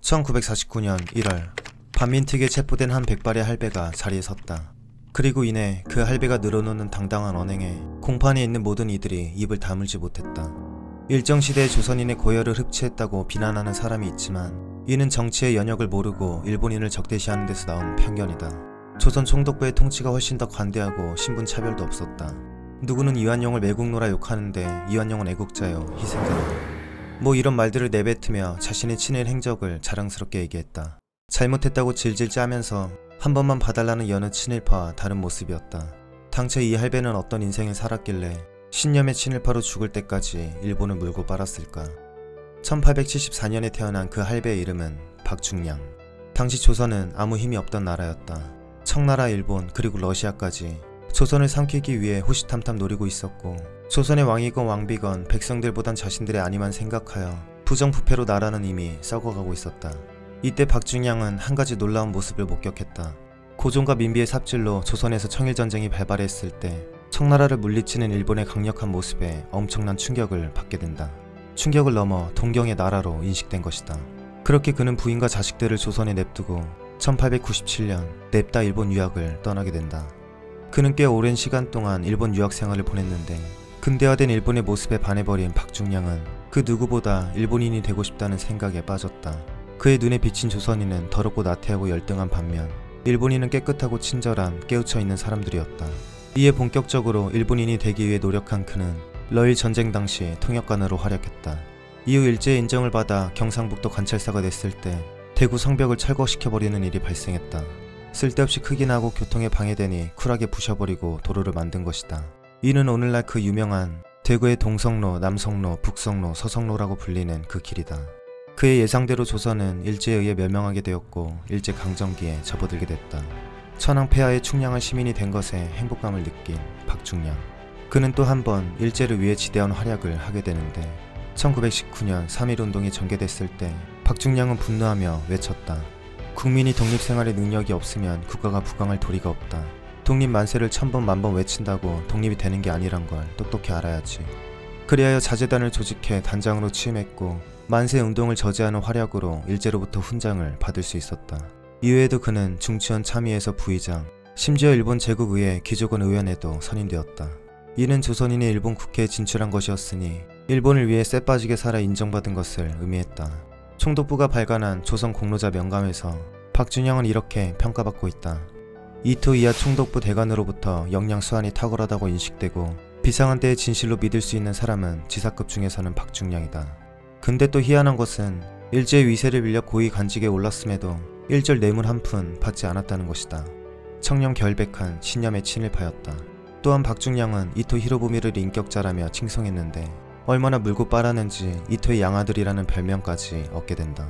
1949년 1월 반민특위에 체포된 한 백발의 할배가 자리에 섰다. 그리고 이내 그 할배가 늘어놓는 당당한 언행에 공판에 있는 모든 이들이 입을 다물지 못했다. 일정시대의 조선인의 고열을 흡치했다고 비난하는 사람이 있지만 이는 정치의 연역을 모르고 일본인을 적대시하는 데서 나온 편견이다. 조선 총독부의 통치가 훨씬 더 관대하고 신분 차별도 없었다. 누구는 이완용을 매국노라 욕하는데 이완용은 애국자요, 희생자다. 뭐 이런 말들을 내뱉으며 자신의 친일 행적을 자랑스럽게 얘기했다. 잘못했다고 질질 짜면서 한 번만 봐달라는 여느 친일파와 다른 모습이었다. 당최 이 할배는 어떤 인생을 살았길래 신념의 친일파로 죽을 때까지 일본을 물고 빨았을까. 1874년에 태어난 그 할배의 이름은 박중량. 당시 조선은 아무 힘이 없던 나라였다. 청나라, 일본, 그리고 러시아까지 조선을 삼키기 위해 호시탐탐 노리고 있었고, 조선의 왕이건 왕비건 백성들보단 자신들의 안위만 생각하여 부정부패로 나라는 이미 썩어가고 있었다. 이때 박중량은 한 가지 놀라운 모습을 목격했다. 고종과 민비의 삽질로 조선에서 청일전쟁이 발발했을 때 청나라를 물리치는 일본의 강력한 모습에 엄청난 충격을 받게 된다. 충격을 넘어 동경의 나라로 인식된 것이다. 그렇게 그는 부인과 자식들을 조선에 냅두고 1897년 냅다 일본 유학을 떠나게 된다. 그는 꽤 오랜 시간 동안 일본 유학 생활을 보냈는데 근대화된 일본의 모습에 반해버린 박중량은 그 누구보다 일본인이 되고 싶다는 생각에 빠졌다. 그의 눈에 비친 조선인은 더럽고 나태하고 열등한 반면 일본인은 깨끗하고 친절한 깨우쳐 있는 사람들이었다. 이에 본격적으로 일본인이 되기 위해 노력한 그는 러일 전쟁 당시 통역관으로 활약했다. 이후 일제의 인정을 받아 경상북도 관찰사가 됐을 때 대구 성벽을 철거시켜버리는 일이 발생했다. 쓸데없이 크게 나고 교통에 방해되니 쿨하게 부셔버리고 도로를 만든 것이다. 이는 오늘날 그 유명한 대구의 동성로, 남성로, 북성로, 서성로라고 불리는 그 길이다. 그의 예상대로 조선은 일제에 의해 멸망하게 되었고 일제강점기에 접어들게 됐다. 천황폐하에 충량한 시민이 된 것에 행복감을 느낀 박중량. 그는 또 한 번 일제를 위해 지대한 활약을 하게 되는데 1919년 3.1운동이 전개됐을 때 박중량은 분노하며 외쳤다. 국민이 독립생활의 능력이 없으면 국가가 부강할 도리가 없다. 독립 만세를 1000번 만번 외친다고 독립이 되는 게 아니란 걸 똑똑히 알아야지. 그리하여 자재단을 조직해 단장으로 취임했고 만세 운동을 저지하는 활약으로 일제로부터 훈장을 받을 수 있었다. 이후에도 그는 중치원 참의에서 부의장, 심지어 일본 제국의회 기조권 의원에도 선임되었다. 이는 조선인이 일본 국회에 진출한 것이었으니 일본을 위해 쎄빠지게 살아 인정받은 것을 의미했다. 총독부가 발간한 조선 공로자 명감에서 박준영은 이렇게 평가받고 있다. 이토 이하 총독부 대관으로부터 역량 수완이 탁월하다고 인식되고 비상한 때의 진실로 믿을 수 있는 사람은 지사급 중에서는 박중량이다. 근데 또 희한한 것은 일제의 위세를 빌려 고위 간직에 올랐음에도 일절 뇌물 한 푼 받지 않았다는 것이다. 청렴 결백한 신념의 친일파였다. 또한 박중량은 이토 히로부미를 인격자라며 칭송했는데 얼마나 물고 빨았는지 이토의 양아들이라는 별명까지 얻게 된다.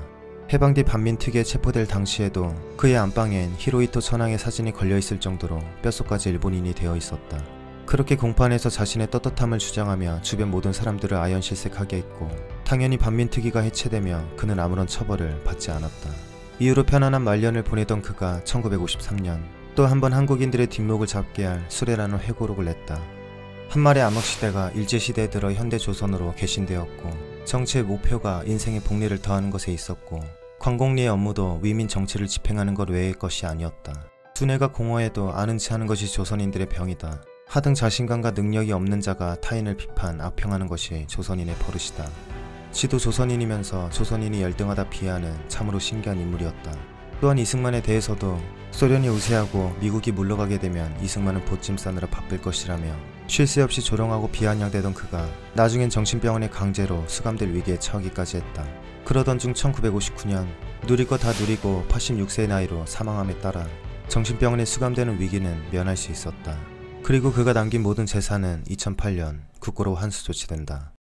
해방 뒤 반민특위에 체포될 당시에도 그의 안방엔 히로히토 천황의 사진이 걸려있을 정도로 뼛속까지 일본인이 되어 있었다. 그렇게 공판에서 자신의 떳떳함을 주장하며 주변 모든 사람들을 아연실색하게 했고 당연히 반민특위가 해체되며 그는 아무런 처벌을 받지 않았다. 이후로 편안한 말년을 보내던 그가 1953년 또 한 번 한국인들의 뒷목을 잡게 할 수레라는 회고록을 냈다. 한말의 암흑시대가 일제시대에 들어 현대조선으로 개신되었고 정치의 목표가 인생의 복리를 더하는 것에 있었고 관공리의 업무도 위민 정치를 집행하는 것 외의 것이 아니었다. 두뇌가 공허해도 아는 체 하는 것이 조선인들의 병이다. 하등 자신감과 능력이 없는 자가 타인을 비판, 악평하는 것이 조선인의 버릇이다. 지도 조선인이면서 조선인이 열등하다 비하하는 참으로 신기한 인물이었다. 또한 이승만에 대해서도 소련이 우세하고 미국이 물러가게 되면 이승만은 보찜 싸느라 바쁠 것이라며 쉴 새 없이 조롱하고 비아냥대던 그가 나중엔 정신병원에 강제로 수감될 위기에 처하기까지 했다. 그러던 중 1959년 누릴 거 다 누리고 86세의 나이로 사망함에 따라 정신병원에 수감되는 위기는 면할 수 있었다. 그리고 그가 남긴 모든 재산은 2008년 국고로 환수 조치된다.